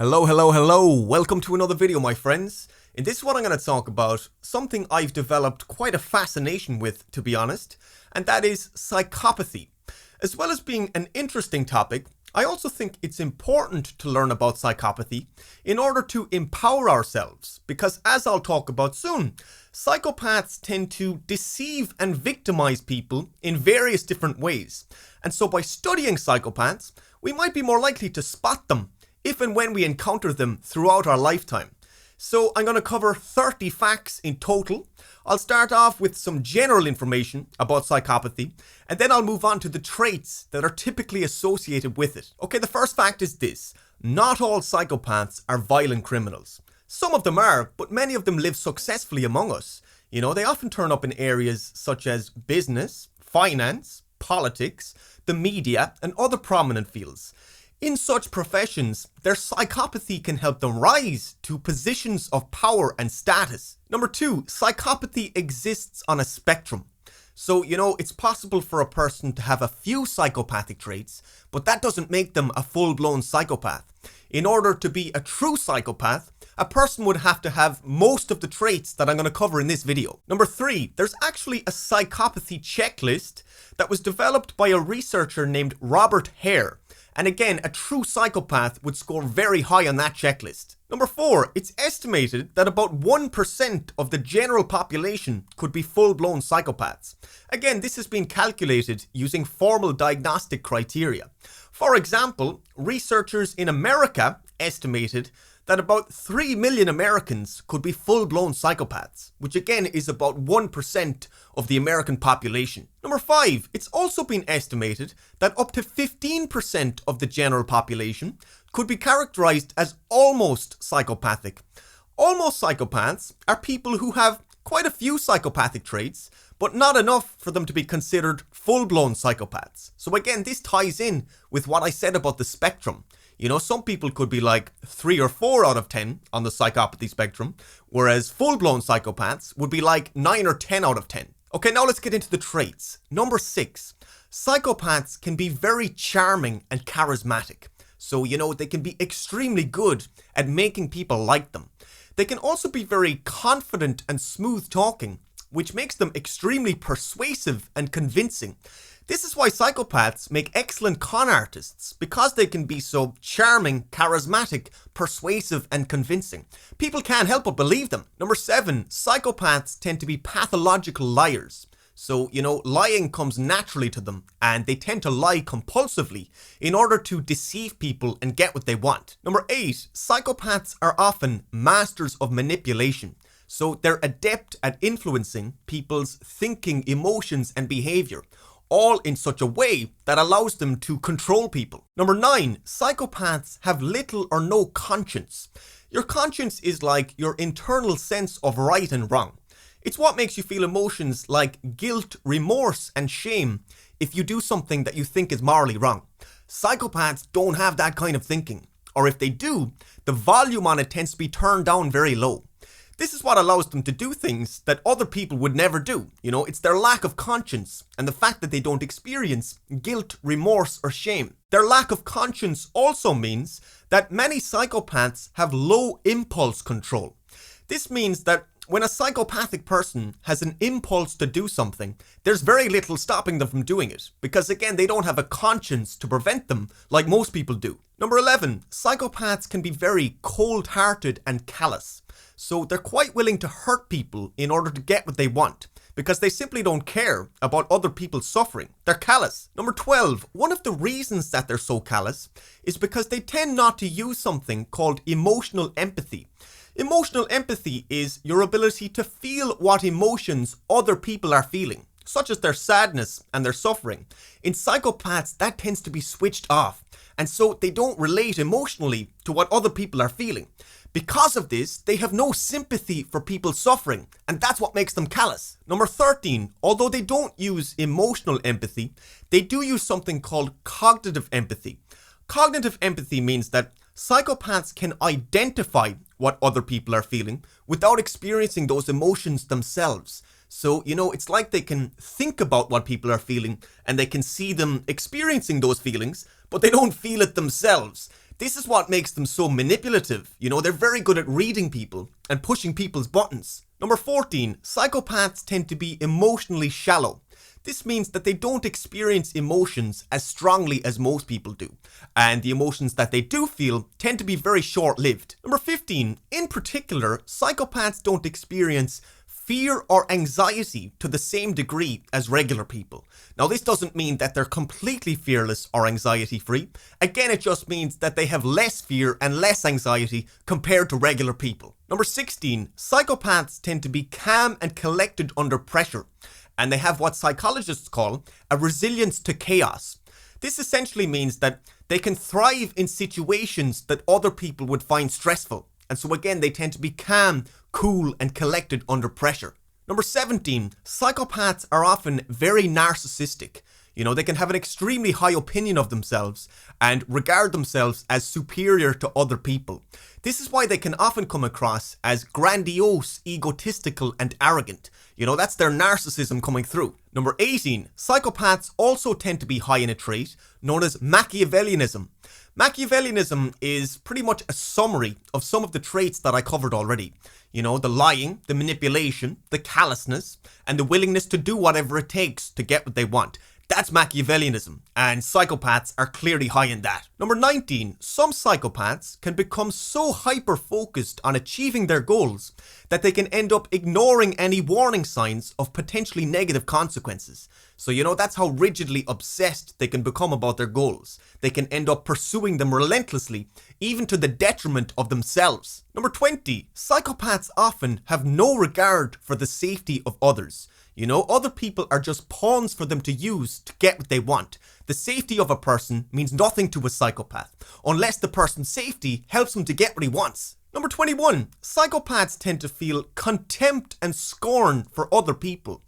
Hello, hello, hello. Welcome to another video, my friends. In this one, I'm going to talk about something I've developed quite a fascination with, to be honest, and that is psychopathy. As well as being an interesting topic, I also think it's important to learn about psychopathy in order to empower ourselves, because as I'll talk about soon, psychopaths tend to deceive and victimize people in various different ways. And so by studying psychopaths, we might be more likely to spot them if and when we encounter them throughout our lifetime. So I'm going to cover 30 facts in total. I'll start off with some general information about psychopathy, and then I'll move on to the traits that are typically associated with it. Okay, the first fact is this: not all psychopaths are violent criminals. Some of them are, but many of them live successfully among us. You know, they often turn up in areas such as business, finance, politics, the media, and other prominent fields. In such professions, their psychopathy can help them rise to positions of power and status. Number 2, psychopathy exists on a spectrum. So, it's possible for a person to have a few psychopathic traits, but that doesn't make them a full-blown psychopath. In order to be a true psychopath, a person would have to have most of the traits that I'm going to cover in this video. Number 3, there's actually a psychopathy checklist that was developed by a researcher named Robert Hare. And again, a true psychopath would score very high on that checklist. Number 4, it's estimated that about 1% of the general population could be full-blown psychopaths. Again, this has been calculated using formal diagnostic criteria. For example, researchers in America estimated that about 3 million Americans could be full-blown psychopaths, which again is about 1% of the American population. Number 5, it's also been estimated that up to 15% of the general population could be characterized as almost psychopathic. Almost psychopaths are people who have quite a few psychopathic traits, but not enough for them to be considered full-blown psychopaths. So again, this ties in with what I said about the spectrum. Some people could be like 3 or 4 out of 10 on the psychopathy spectrum, whereas full-blown psychopaths would be like 9 or 10 out of 10. Okay, now let's get into the traits. Number 6, psychopaths can be very charming and charismatic. So, they can be extremely good at making people like them. They can also be very confident and smooth talking, which makes them extremely persuasive and convincing. This is why psychopaths make excellent con artists, because they can be so charming, charismatic, persuasive, and convincing. People can't help but believe them. Number 7, psychopaths tend to be pathological liars. So, lying comes naturally to them, and they tend to lie compulsively in order to deceive people and get what they want. Number 8, psychopaths are often masters of manipulation. So they're adept at influencing people's thinking, emotions, and behavior, all in such a way that allows them to control people. Number 9, psychopaths have little or no conscience. Your conscience is like your internal sense of right and wrong. It's what makes you feel emotions like guilt, remorse, and shame if you do something that you think is morally wrong. Psychopaths don't have that kind of thinking, or if they do, the volume on it tends to be turned down very low. This is what allows them to do things that other people would never do. It's their lack of conscience and the fact that they don't experience guilt, remorse, or shame. Their lack of conscience also means that many psychopaths have low impulse control. This means that when a psychopathic person has an impulse to do something, there's very little stopping them from doing it, because again, they don't have a conscience to prevent them like most people do. Number 11, psychopaths can be very cold-hearted and callous. So they're quite willing to hurt people in order to get what they want, because they simply don't care about other people's suffering. They're callous. Number 12, one of the reasons that they're so callous is because they tend not to use something called emotional empathy. Emotional empathy is your ability to feel what emotions other people are feeling, such as their sadness and their suffering. In psychopaths, that tends to be switched off, and so they don't relate emotionally to what other people are feeling. Because of this, they have no sympathy for people's suffering, and that's what makes them callous. Number 13, although they don't use emotional empathy, they do use something called cognitive empathy. Cognitive empathy means that psychopaths can identify what other people are feeling without experiencing those emotions themselves. So, it's like they can think about what people are feeling and they can see them experiencing those feelings, but they don't feel it themselves. This is what makes them so manipulative. They're very good at reading people and pushing people's buttons. Number 14, psychopaths tend to be emotionally shallow. This means that they don't experience emotions as strongly as most people do, and the emotions that they do feel tend to be very short-lived. Number 15, in particular, psychopaths don't experience fear or anxiety to the same degree as regular people. Now, this doesn't mean that they're completely fearless or anxiety-free. Again, it just means that they have less fear and less anxiety compared to regular people. Number 16, psychopaths tend to be calm and collected under pressure, and they have what psychologists call a resilience to chaos. This essentially means that they can thrive in situations that other people would find stressful. And so again, they tend to be calm, cool, and collected under pressure. Number 17, psychopaths are often very narcissistic. They can have an extremely high opinion of themselves and regard themselves as superior to other people. This is why they can often come across as grandiose, egotistical, and arrogant. That's their narcissism coming through. Number 18, psychopaths also tend to be high in a trait known as Machiavellianism. Machiavellianism is pretty much a summary of some of the traits that I covered already. The lying, the manipulation, the callousness, and the willingness to do whatever it takes to get what they want. That's Machiavellianism, and psychopaths are clearly high in that. Number 19, some psychopaths can become so hyper-focused on achieving their goals that they can end up ignoring any warning signs of potentially negative consequences. So, that's how rigidly obsessed they can become about their goals. They can end up pursuing them relentlessly, even to the detriment of themselves. Number 20, psychopaths often have no regard for the safety of others. Other people are just pawns for them to use to get what they want. The safety of a person means nothing to a psychopath, unless the person's safety helps him to get what he wants. Number 21, psychopaths tend to feel contempt and scorn for other people.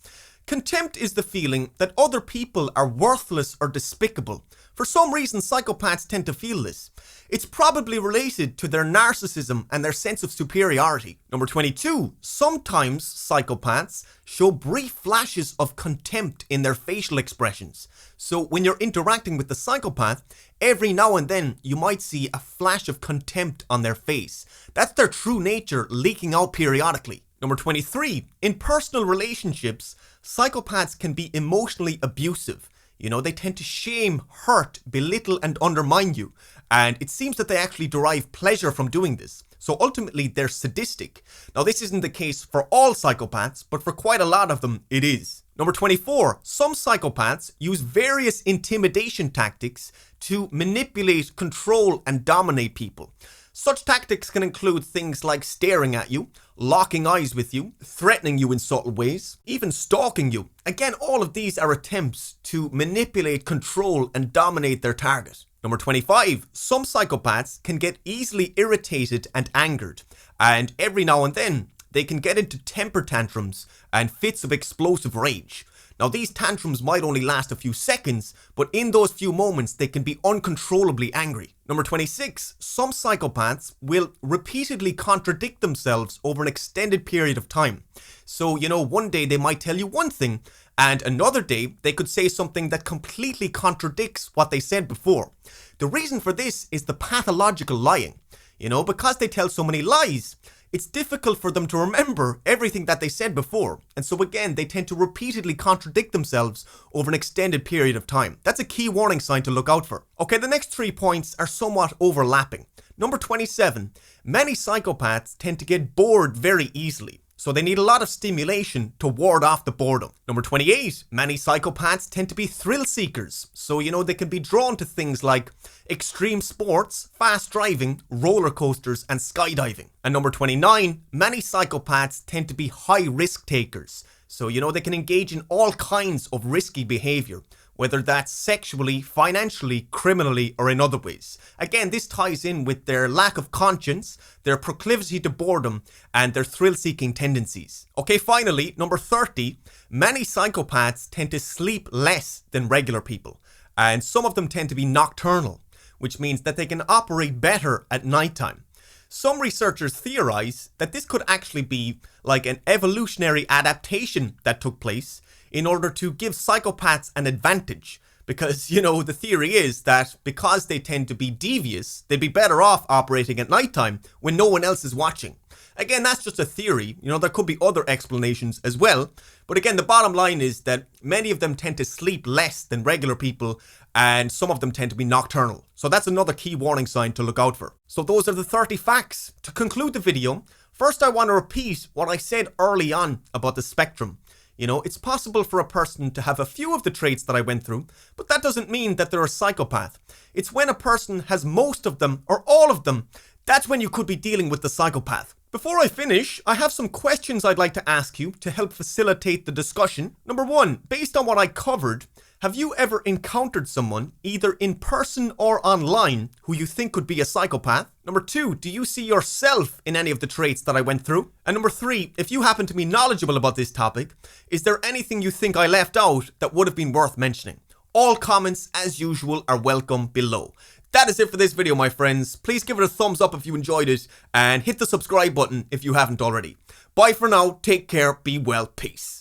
Contempt is the feeling that other people are worthless or despicable. For some reason, psychopaths tend to feel this. It's probably related to their narcissism and their sense of superiority. Number 22, sometimes psychopaths show brief flashes of contempt in their facial expressions. So when you're interacting with the psychopath, every now and then you might see a flash of contempt on their face. That's their true nature leaking out periodically. Number 23, in personal relationships, psychopaths can be emotionally abusive. They tend to shame, hurt, belittle, and undermine you. And it seems that they actually derive pleasure from doing this. So ultimately, they're sadistic. Now, this isn't the case for all psychopaths, but for quite a lot of them, it is. Number 24, some psychopaths use various intimidation tactics to manipulate, control, and dominate people. Such tactics can include things like staring at you, locking eyes with you, threatening you in subtle ways, even stalking you. Again, all of these are attempts to manipulate, control, and dominate their target. Number 25, some psychopaths can get easily irritated and angered, and every now and then they can get into temper tantrums and fits of explosive rage. Now, these tantrums might only last a few seconds, but in those few moments, they can be uncontrollably angry. Number 26, some psychopaths will repeatedly contradict themselves over an extended period of time. So, one day they might tell you one thing, and another day they could say something that completely contradicts what they said before. The reason for this is the pathological lying. Because they tell so many lies, it's difficult for them to remember everything that they said before. And so again, they tend to repeatedly contradict themselves over an extended period of time. That's a key warning sign to look out for. Okay, the next 3 points are somewhat overlapping. Number 27, many psychopaths tend to get bored very easily. So they need a lot of stimulation to ward off the boredom. Number 28, many psychopaths tend to be thrill seekers. So, they can be drawn to things like extreme sports, fast driving, roller coasters, and skydiving. And number 29, many psychopaths tend to be high risk takers. So, they can engage in all kinds of risky behavior, whether that's sexually, financially, criminally, or in other ways. Again, this ties in with their lack of conscience, their proclivity to boredom, and their thrill-seeking tendencies. Okay, finally, number 30, many psychopaths tend to sleep less than regular people, and some of them tend to be nocturnal, which means that they can operate better at nighttime. Some researchers theorize that this could actually be like an evolutionary adaptation that took place in order to give psychopaths an advantage, Because, the theory is that because they tend to be devious, they'd be better off operating at nighttime when no one else is watching. Again, that's just a theory. There could be other explanations as well. But again, the bottom line is that many of them tend to sleep less than regular people, and some of them tend to be nocturnal. So that's another key warning sign to look out for. So those are the 30 facts. To conclude the video, first I want to repeat what I said early on about the spectrum. It's possible for a person to have a few of the traits that I went through, but that doesn't mean that they're a psychopath. It's when a person has most of them or all of them, that's when you could be dealing with the psychopath. Before I finish, I have some questions I'd like to ask you to help facilitate the discussion. Number one, based on what I covered, have you ever encountered someone, either in person or online, who you think could be a psychopath? Number two, do you see yourself in any of the traits that I went through? And number three, if you happen to be knowledgeable about this topic, is there anything you think I left out that would have been worth mentioning? All comments, as usual, are welcome below. That is it for this video, my friends. Please give it a thumbs up if you enjoyed it, and hit the subscribe button if you haven't already. Bye for now, take care, be well, peace.